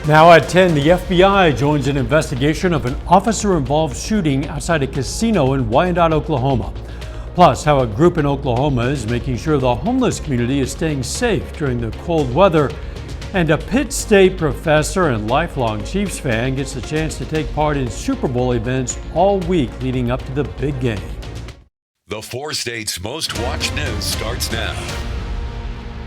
Now at 10, the FBI joins an investigation of an officer-involved shooting outside a casino in Wyandotte, Oklahoma. Plus, how a group in Oklahoma is making sure the homeless community is staying safe during the cold weather. And a Pitt State professor and lifelong Chiefs fan gets a chance to take part in Super Bowl events all week leading up to the big game. The 4 states' most watched news starts now.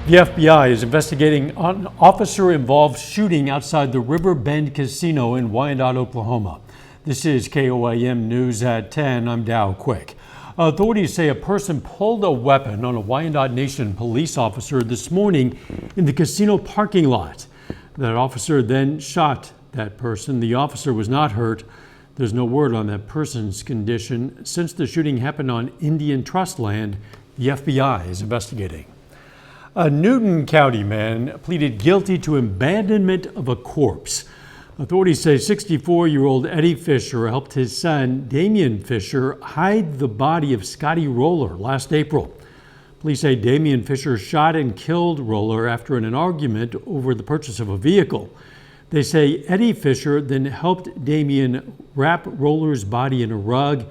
The FBI is investigating an officer-involved shooting outside the River Bend Casino in Wyandotte, Oklahoma. This is KOAM News at 10. I'm Dow Quick. Authorities say a person pulled a weapon on a Wyandotte Nation police officer this morning in the casino parking lot. That officer then shot that person. The officer was not hurt. There's no word on that person's condition. Since the shooting happened on Indian Trust land, the FBI is investigating. A Newton County man pleaded guilty to abandonment of a corpse. Authorities say 64-year-old Eddie Fisher helped his son, Damian Fisher, hide the body of Scotty Roller last April. Police say Damian Fisher shot and killed Roller after an argument over the purchase of a vehicle. They say Eddie Fisher then helped Damian wrap Roller's body in a rug,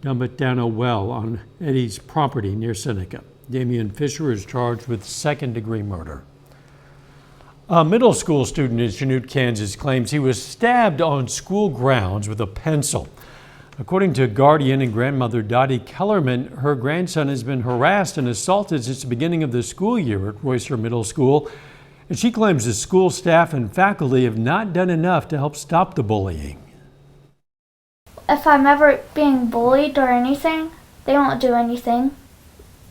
dump it down a well on Eddie's property near Seneca. Damian Fisher is charged with second-degree murder. A middle school student in Chanute, Kansas claims he was stabbed on school grounds with a pencil. According to guardian and grandmother Dottie Kellerman, her grandson has been harassed and assaulted since the beginning of the school year at Royster Middle School. And she claims the school staff and faculty have not done enough to help stop the bullying. If I'm ever being bullied or anything, they won't do anything.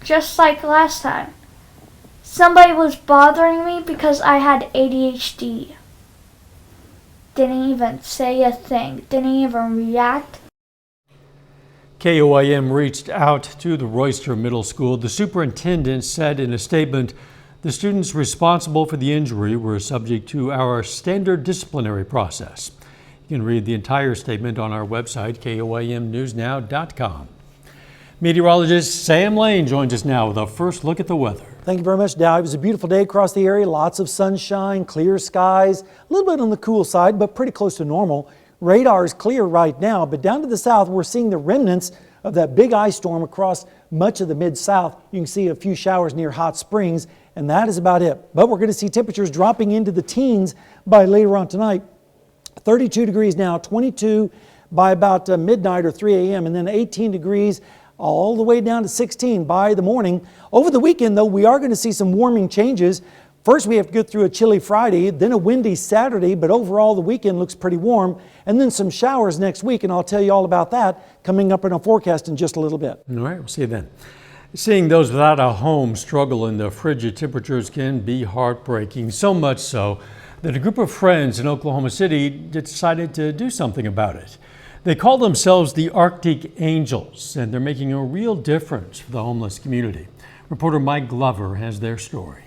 Just like last time. Somebody was bothering me because I had ADHD. Didn't even say a thing. Didn't even react. KOAM reached out to the Royster Middle School. The superintendent said in a statement, the students responsible for the injury were subject to our standard disciplinary process. You can read the entire statement on our website, KOAMnewsnow.com. Meteorologist Sam Lane joins us now with a first look at the weather. Thank you very much, Dow. It was a beautiful day across the area. Lots of sunshine, clear skies, a little bit on the cool side, but pretty close to normal. Radar is clear right now, but down to the south, we're seeing the remnants of that big ice storm across much of the mid-south. You can see a few showers near Hot Springs, and that is about it. But we're going to see temperatures dropping into the teens by later on tonight. 32 degrees now, 22 by about midnight or 3 a.m., and then 18 degrees all the way down to 16 by the morning. Over the weekend, though, we are going to see some warming changes. First, we have to go through a chilly Friday, then a windy Saturday, but overall the weekend looks pretty warm, and then some showers next week, and I'll tell you all about that coming up in our forecast in just a little bit. All right, we'll see you then. Seeing those without a home struggle in the frigid temperatures can be heartbreaking, so much so that a group of friends in Oklahoma City decided to do something about it. They call themselves the Arctic Angels, and they're making a real difference for the homeless community. Reporter Mike Glover has their story.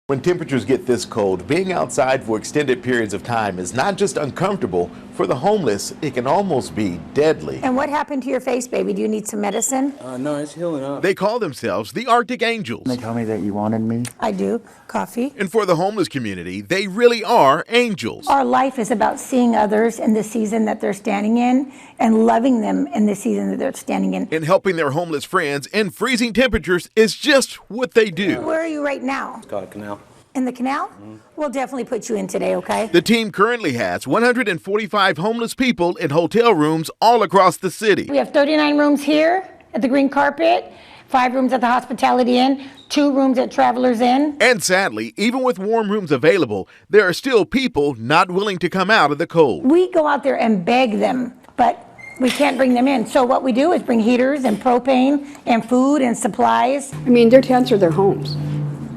When temperatures get this cold, being outside for extended periods of time is not just uncomfortable. For the homeless, it can almost be deadly. And what happened to your face, baby? Do you need some medicine? No, it's healing up. They call themselves the Arctic Angels. They told me that you wanted me. I do. Coffee. And for the homeless community, they really are angels. Our life is about seeing others in the season that they're standing in and loving them in the season that they're standing in. And helping their homeless friends in freezing temperatures is just what they do. Where are you right now? It's called a canal. In the canal? We'll definitely put you in today, okay? The team currently has 145 homeless people in hotel rooms all across the city. We have 39 rooms here at the Green Carpet, 5 rooms at the Hospitality Inn, 2 rooms at Travelers Inn. And sadly, even with warm rooms available, there are still people not willing to come out of the cold. We go out there and beg them, but we can't bring them in. So what we do is bring heaters and propane and food and supplies. I mean, their tents are their homes.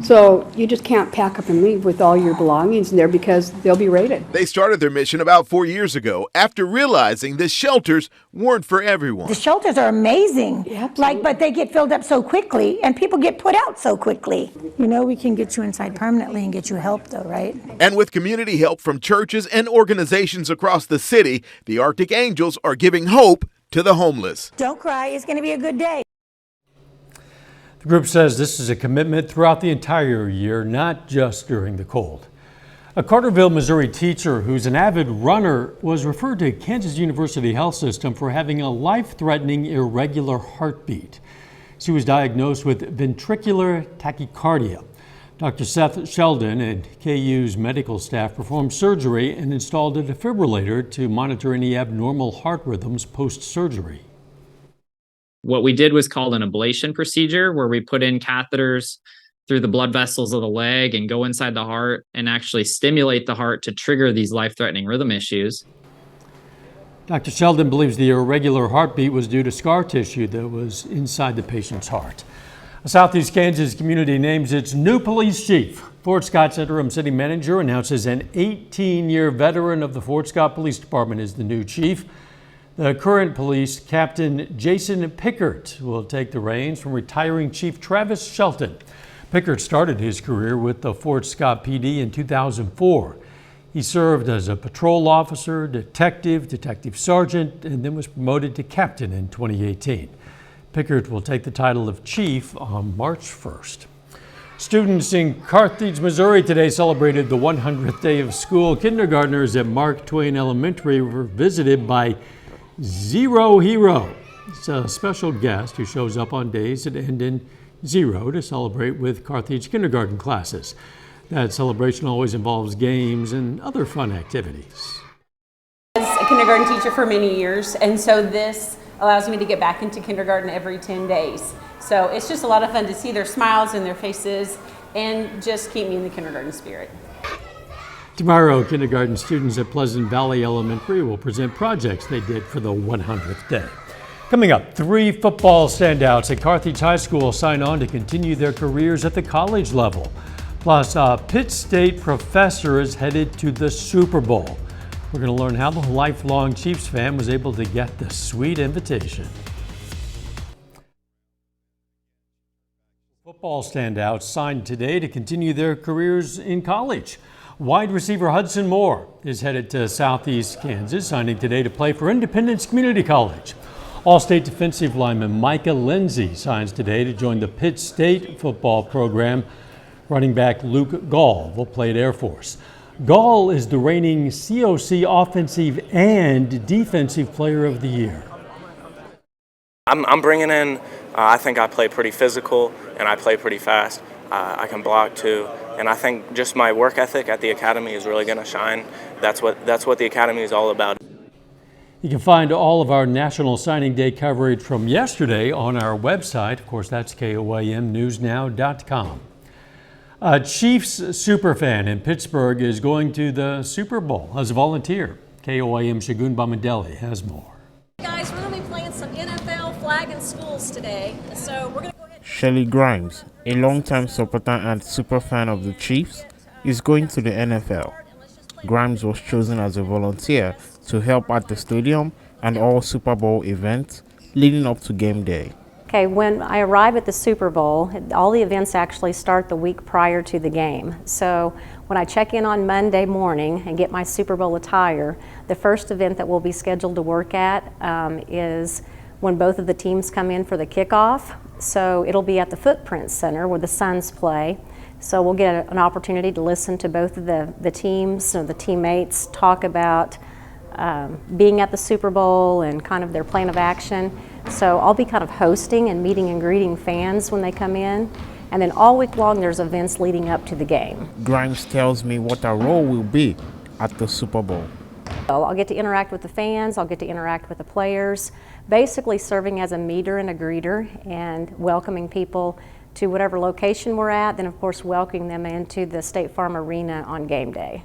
So you just can't pack up and leave with all your belongings in there because they'll be raided. They started their mission about 4 years ago after realizing the shelters weren't for everyone. The shelters are amazing, Yeah, absolutely. but they get filled up so quickly and people get put out so quickly. You know, we can get you inside permanently and get you help though, right? And with community help from churches and organizations across the city, the Arctic Angels are giving hope to the homeless. Don't cry, it's going to be a good day. The group says this is a commitment throughout the entire year, not just during the cold. A Carterville, Missouri teacher who's an avid runner was referred to Kansas University Health System for having a life-threatening irregular heartbeat. She was diagnosed with ventricular tachycardia. Dr. Seth Sheldon and KU's medical staff performed surgery and installed a defibrillator to monitor any abnormal heart rhythms post-surgery. What we did was called an ablation procedure, where we put in catheters through the blood vessels of the leg and go inside the heart and actually stimulate the heart to trigger these life-threatening rhythm issues. Dr. Sheldon believes the irregular heartbeat was due to scar tissue that was inside the patient's heart. A Southeast Kansas community names its new police chief. Fort Scott's interim city manager announces an 18-year veteran of the Fort Scott Police Department is the new chief. The current police captain, Jason Pickert, will take the reins from retiring Chief Travis Shelton. Pickert started his career with the Fort Scott PD in 2004. He served as a patrol officer, detective sergeant, and then was promoted to captain in 2018. Pickert will take the title of chief on March 1st. Students in Carthage, Missouri today celebrated the 100th day of school. Kindergartners at Mark Twain Elementary were visited by Zero Hero. It's a special guest who shows up on days that end in zero to celebrate with Carthage kindergarten classes. That celebration always involves games and other fun activities. I was a kindergarten teacher for many years, and so this allows me to get back into kindergarten every 10 days. So it's just a lot of fun to see their smiles and their faces and just keep me in the kindergarten spirit. Tomorrow, kindergarten students at Pleasant Valley Elementary will present projects they did for the 100th day. Coming up, 3 football standouts at Carthage High School sign on to continue their careers at the college level. Plus, a Pitt State professor is headed to the Super Bowl. We're going to learn how the lifelong Chiefs fan was able to get the sweet invitation. Football standouts signed today to continue their careers in college. Wide receiver Hudson Moore is headed to Southeast Kansas, signing today to play for Independence Community College. All-State defensive lineman Micah Lindsey signs today to join the Pitt State football program. Running back Luke Gall will play at Air Force. Gall is the reigning COC Offensive and Defensive Player of the Year. I'm bringing in, I think I play pretty physical and I play pretty fast. I can block too, and I think just my work ethic at the academy is really going to shine. That's what the academy is all about. You can find all of our National Signing Day coverage from yesterday on our website. Of course, that's KOAMnewsnow.com. A Chiefs superfan in Pittsburgh is going to the Super Bowl as a volunteer. KOAM Shagun Bamideli has more. Guys, we're going to be playing some NFL flag and schools today, so we're going to go ahead. Shelley Grimes, a longtime supporter and superfan of the Chiefs, is going to the NFL. Grimes was chosen as a volunteer to help at the stadium and all Super Bowl events leading up to game day. Okay, when I arrive at the Super Bowl, all the events actually start the week prior to the game. So when I check in on Monday morning and get my Super Bowl attire, the first event that we'll be scheduled to work at is when both of the teams come in for the kickoff. So it'll be at the Footprint Center where the Suns play. So we'll get an opportunity to listen to both of the teams, the teammates, talk about being at the Super Bowl and kind of their plan of action. So I'll be kind of hosting and meeting and greeting fans when they come in. And then all week long there's events leading up to the game. Grimes tells me what our role will be at the Super Bowl. I'll get to interact with the fans, I'll get to interact with the players, basically serving as a meter and a greeter and welcoming people to whatever location we're at, then of course welcoming them into the State Farm Arena on game day.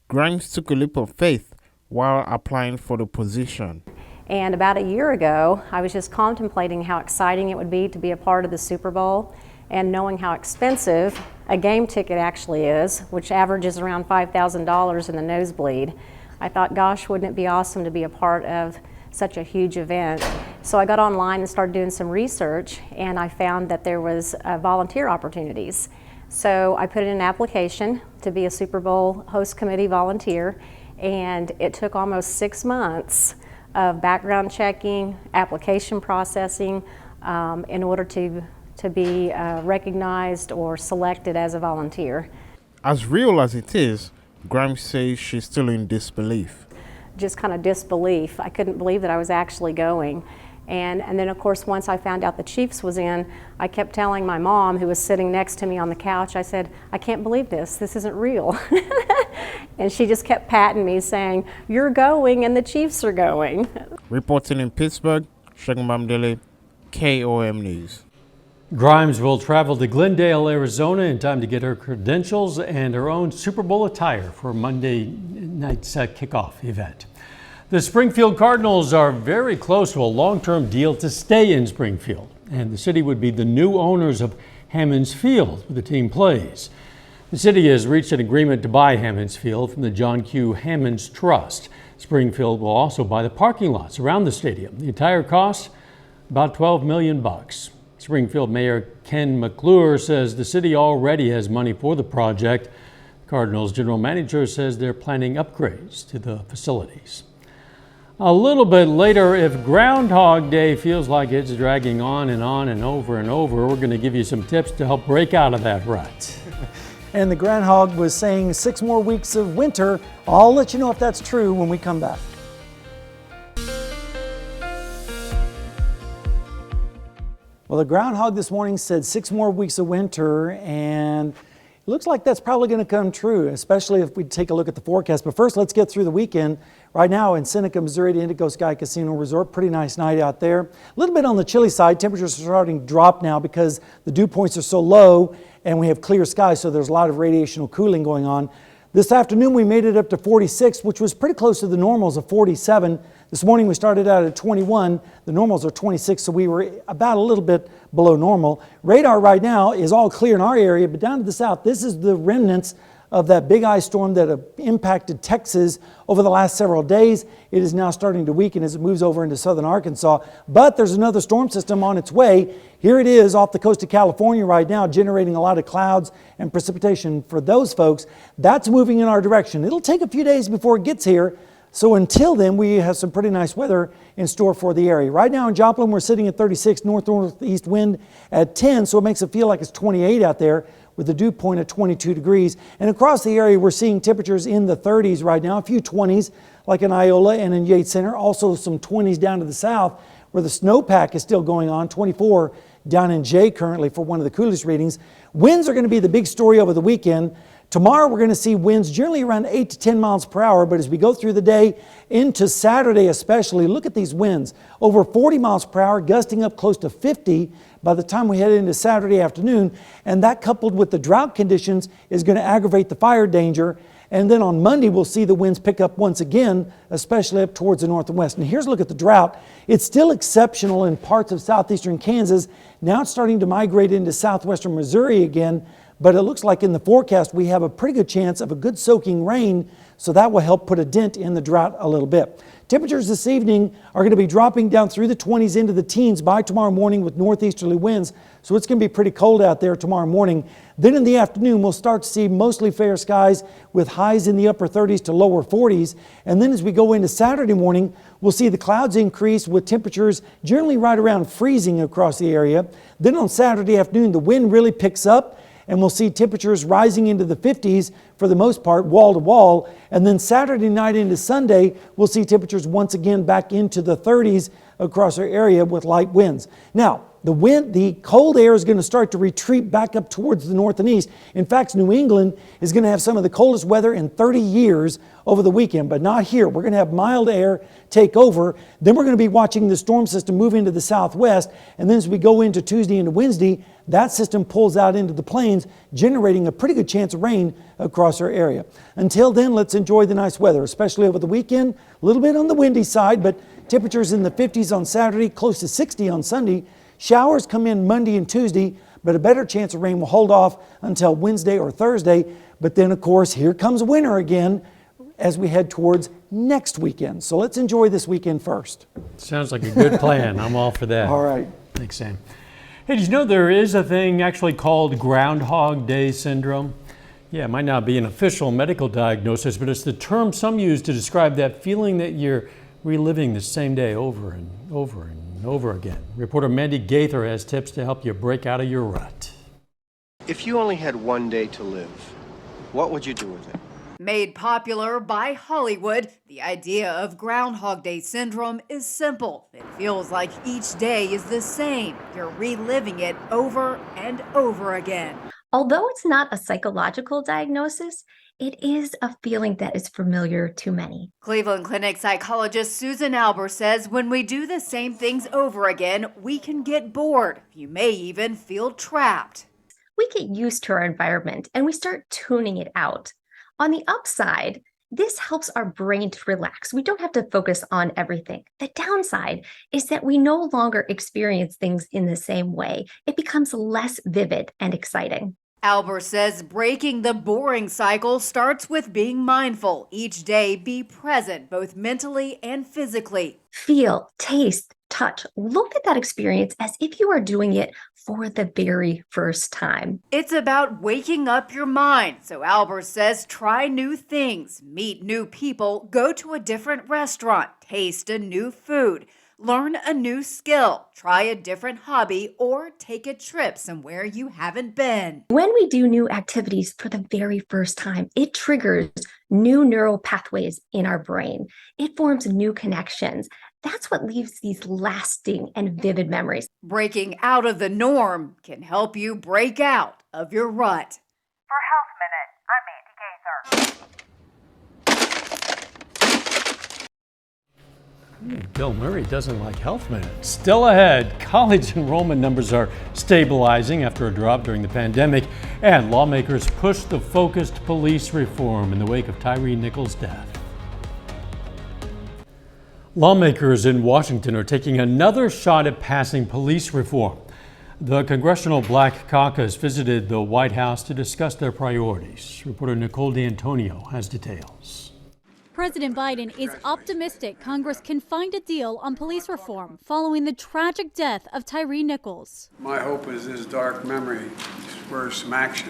Grimes took a leap of faith while applying for the position. And about a year ago, I was just contemplating how exciting it would be to be a part of the Super Bowl and knowing how expensive a game ticket actually is, which averages around $5,000 in the nosebleed. I thought, gosh, wouldn't it be awesome to be a part of such a huge event? So I got online and started doing some research, and I found that there was volunteer opportunities. So I put in an application to be a Super Bowl host committee volunteer, and it took almost 6 months of background checking, application processing, in order to be recognized or selected as a volunteer. As real as it is, Grimes says she's still in disbelief. Just kind of disbelief. I couldn't believe that I was actually going. And then, of course, once I found out the Chiefs was in, I kept telling my mom, who was sitting next to me on the couch, I said, I can't believe this. This isn't real. And she just kept patting me, saying, you're going and the Chiefs are going. Reporting in Pittsburgh, Shagun Bamdele, KOAM News. Grimes will travel to Glendale, Arizona in time to get her credentials and her own Super Bowl attire for Monday night's kickoff event. The Springfield Cardinals are very close to a long-term deal to stay in Springfield, and the city would be the new owners of Hammons Field, where the team plays. The city has reached an agreement to buy Hammons Field from the John Q. Hammons Trust. Springfield will also buy the parking lots around the stadium. The entire cost, about $12 million. Springfield Mayor Ken McClure says the city already has money for the project. Cardinals general manager says they're planning upgrades to the facilities. A little bit later, if Groundhog Day feels like it's dragging on and over, we're going to give you some tips to help break out of that rut. And the groundhog was saying 6 more weeks of winter. I'll let you know if that's true when we come back. Well, the groundhog this morning said 6 more weeks of winter, and it looks like that's probably going to come true, especially if we take a look at the forecast. But first, let's get through the weekend. Right now in Seneca, Missouri, the Indigo Sky Casino Resort, pretty nice night out there. A little bit on the chilly side. Temperatures are starting to drop now because the dew points are so low and we have clear skies, so there's a lot of radiational cooling going on. This afternoon we made it up to 46, which was pretty close to the normals of 47. This morning we started out at 21. The normals are 26, so we were about a little bit below normal. Radar right now is all clear in our area, but down to the south, this is the remnants of that big ice storm that impacted Texas over the last several days. It is now starting to weaken as it moves over into southern Arkansas, but there's another storm system on its way. Here it is off the coast of California right now, generating a lot of clouds and precipitation for those folks. That's moving in our direction. It'll take a few days before it gets here, so until then we have some pretty nice weather in store for the area. Right now in Joplin we're sitting at 36, north-northeast wind at 10, so it makes it feel like it's 28 out there, with a dew point at 22 degrees. And across the area, we're seeing temperatures in the 30s right now, a few 20s like in Iola and in Yates Center. Also some 20s down to the south where the snowpack is still going on, 24 down in Jay currently for one of the coolest readings. Winds are going to be the big story over the weekend. Tomorrow we're going to see winds generally around 8 to 10 miles per hour, but as we go through the day into Saturday especially, look at these winds. Over 40 miles per hour, gusting up close to 50 by the time we head into Saturday afternoon, and that coupled with the drought conditions is going to aggravate the fire danger. And then on Monday we'll see the winds pick up once again, especially up towards the north and west. And here's a look at the drought. It's still exceptional in parts of southeastern Kansas. Now it's starting to migrate into southwestern Missouri again. But it looks like in the forecast we have a pretty good chance of a good soaking rain, so that will help put a dent in the drought a little bit. Temperatures this evening are going to be dropping down through the 20s into the teens by tomorrow morning with northeasterly winds, so it's going to be pretty cold out there tomorrow morning. Then in the afternoon we'll start to see mostly fair skies with highs in the upper 30s to lower 40s. And then as we go into Saturday morning, we'll see the clouds increase with temperatures generally right around freezing across the area. Then on Saturday afternoon the wind really picks up, and we'll see temperatures rising into the 50s for the most part, wall to wall. And then Saturday night into Sunday, we'll see temperatures once again back into the 30s across our area with light winds. Now, the cold air is going to start to retreat back up towards the north and east. In fact, New England is going to have some of the coldest weather in 30 years over the weekend, but not here. We're going to have mild air take over. Then we're going to be watching the storm system move into the southwest. And then as we go into Tuesday into Wednesday, that system pulls out into the plains, generating a pretty good chance of rain across our area. Until then, let's enjoy the nice weather, especially over the weekend. A little bit on the windy side, but temperatures in the 50s on Saturday, close to 60 on Sunday. Showers come in Monday and Tuesday, but a better chance of rain will hold off until Wednesday or Thursday. But then, of course, here comes winter again as we head towards next weekend. So let's enjoy this weekend first. Sounds like a good plan. I'm all for that. All right. Thanks, Sam. Hey, did you know there is a thing actually called Groundhog Day syndrome? Yeah, it might not be an official medical diagnosis, but it's the term some use to describe that feeling that you're reliving the same day over and over and over again. Reporter Mandy Gaither has tips to help you break out of your rut. If you only had one day to live, what would you do with it? Made popular by Hollywood, the idea of Groundhog Day syndrome is simple. It feels like each day is the same. You're reliving it over and over again. Although it's not a psychological diagnosis, it is a feeling that is familiar to many. Cleveland Clinic psychologist Susan Albert says when we do the same things over again, we can get bored. You may even feel trapped. We get used to our environment and we start tuning it out. On the upside, this helps our brain to relax. We don't have to focus on everything. The downside is that we no longer experience things in the same way. It becomes less vivid and exciting. Albert says breaking the boring cycle starts with being mindful. Each day, be present, both mentally and physically. Feel, taste, touch. Look at that experience as if you are doing it for the very first time. It's about waking up your mind. So Albert says try new things, meet new people, go to a different restaurant, taste a new food. Learn a new skill, try a different hobby, or take a trip somewhere you haven't been. When we do new activities for the very first time, it triggers new neural pathways in our brain. It forms new connections. That's what leaves these lasting and vivid memories. Breaking out of the norm can help you break out of your rut. For Health Minute, I'm Mandy Gaither. Bill Murray doesn't like Health Minute. Still ahead, college enrollment numbers are stabilizing after a drop during the pandemic, and lawmakers push the focused police reform in the wake of Tyree Nichols' death. Lawmakers in Washington are taking another shot at passing police reform. The Congressional Black Caucus visited the White House to discuss their priorities. Reporter Nicole D'Antonio has details. President Biden is optimistic Congress can find a deal on police reform following the tragic death of Tyree Nichols. My hope is this dark memory spurs some action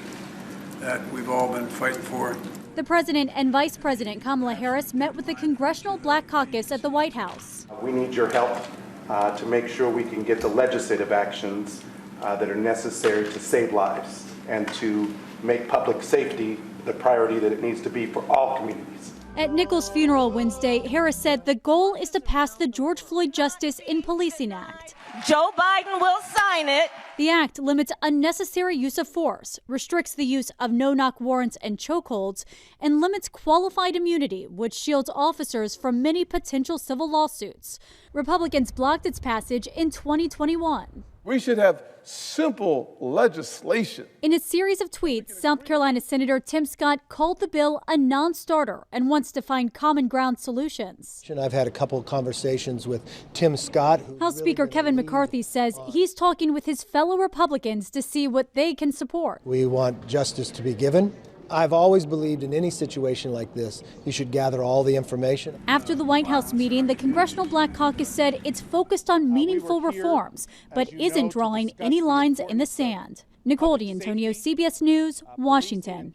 that we've all been fighting for. The president and Vice President Kamala Harris met with the Congressional Black Caucus at the White House. We need your help to make sure we can get the legislative actions that are necessary to save lives and to make public safety the priority that it needs to be for all communities. At Nichols' funeral Wednesday, Harris said the goal is to pass the George Floyd Justice in Policing Act. Joe Biden will sign it. The act limits unnecessary use of force, restricts the use of no-knock warrants and chokeholds, and limits qualified immunity, which shields officers from many potential civil lawsuits. Republicans blocked its passage in 2021. We should have simple legislation. In a series of tweets, South Carolina Senator Tim Scott called the bill a non-starter and wants to find common ground solutions. I've had a couple of conversations with Tim Scott. House Speaker Kevin McCarthy says he's talking with his fellow Republicans to see what they can support. We want justice to be given. I've always believed in any situation like this, you should gather all the information. After the White House meeting, the Congressional Black Caucus said it's focused on meaningful reforms, but isn't drawing any lines in the sand. Nicole D'Antonio, CBS News, Washington.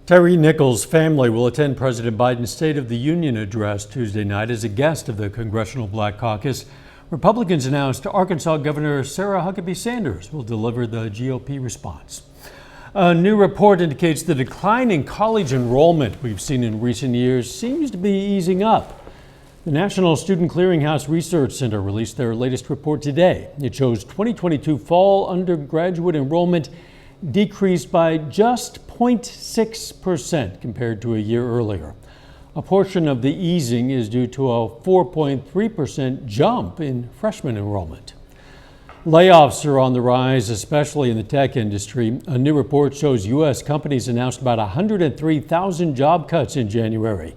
Tyree Nichols' family will attend President Biden's State of the Union address Tuesday night as a guest of the Congressional Black Caucus. Republicans announced Arkansas Governor Sarah Huckabee Sanders will deliver the GOP response. A new report indicates the decline in college enrollment we've seen in recent years seems to be easing up. The National Student Clearinghouse Research Center released their latest report today. It shows 2022 fall undergraduate enrollment decreased by just 0.6% compared to a year earlier. A portion of the easing is due to a 4.3% jump in freshman enrollment. Layoffs are on the rise, especially in the tech industry. A new report shows U.S. companies announced about 103,000 job cuts in January.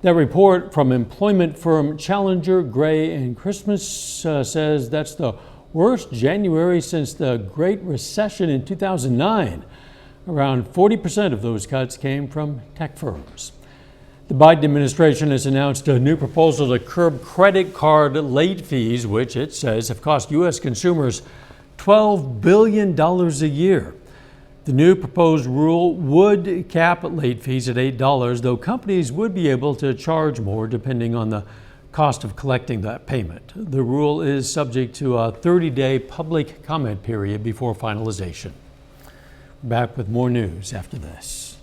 That report from employment firm Challenger, Gray and Christmas says that's the worst January since the Great Recession in 2009. Around 40% of those cuts came from tech firms. The Biden administration has announced a new proposal to curb credit card late fees, which it says have cost U.S. consumers $12 billion a year. The new proposed rule would cap late fees at $8, though companies would be able to charge more depending on the cost of collecting that payment. The rule is subject to a 30-day public comment period before finalization. Back with more news after this.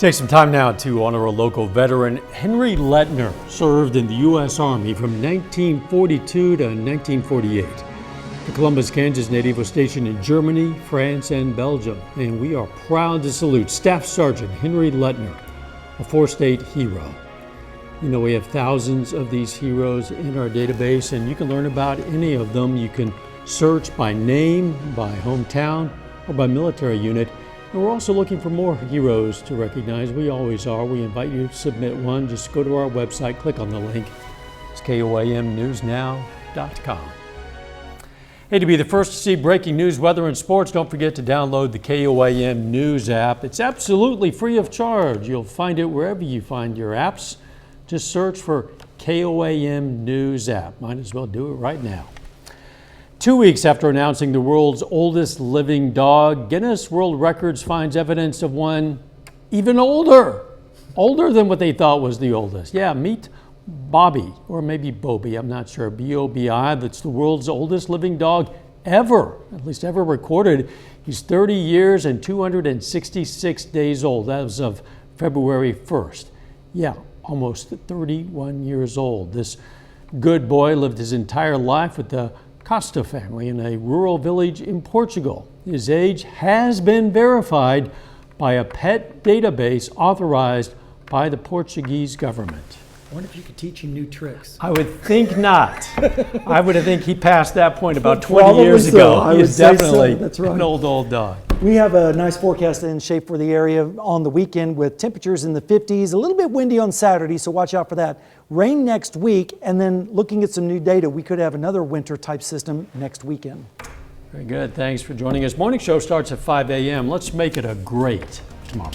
Take some time now to honor a local veteran. Henry Lettner served in the U.S. Army from 1942 to 1948. The Columbus, Kansas native was stationed in Germany, France, and Belgium, and we are proud to salute Staff Sergeant Henry Lettner, a four-state hero. You know, we have thousands of these heroes in our database, and you can learn about any of them. You can search by name, by hometown, or by military unit. And we're also looking for more heroes to recognize. We always are. We invite you to submit one. Just go to our website, click on the link. It's KOAMnewsnow.com. Hey, to be the first to see breaking news, weather, and sports, don't forget to download the KOAM News app. It's absolutely free of charge. You'll find it wherever you find your apps. Just search for KOAM News app. Might as well do it right now. 2 weeks after announcing the world's oldest living dog, Guinness World Records finds evidence of one even older than what they thought was the oldest. Yeah, meet Bobby, or maybe Bobby, I'm not sure, B-O-B-I. That's the world's oldest living dog ever, at least ever recorded. He's 30 years and 266 days old as of February 1st. Yeah, almost 31 years old. This good boy lived his entire life with the Costa family in a rural village in Portugal. His age has been verified by a pet database authorized by the Portuguese government. I wonder if you could teach him new tricks. I would think not. I would think he passed that point about Well, 20 years probably so. ago. I He's would say so. definitely That's right. an old dog. We have a nice forecast in shape for the area on the weekend with temperatures in the 50s, a little bit windy on Saturday, so watch out for that. Rain next week, and then looking at some new data, we could have another winter type system next weekend. Very good. Thanks for joining us. Morning show starts at 5 a.m. Let's make it a great tomorrow.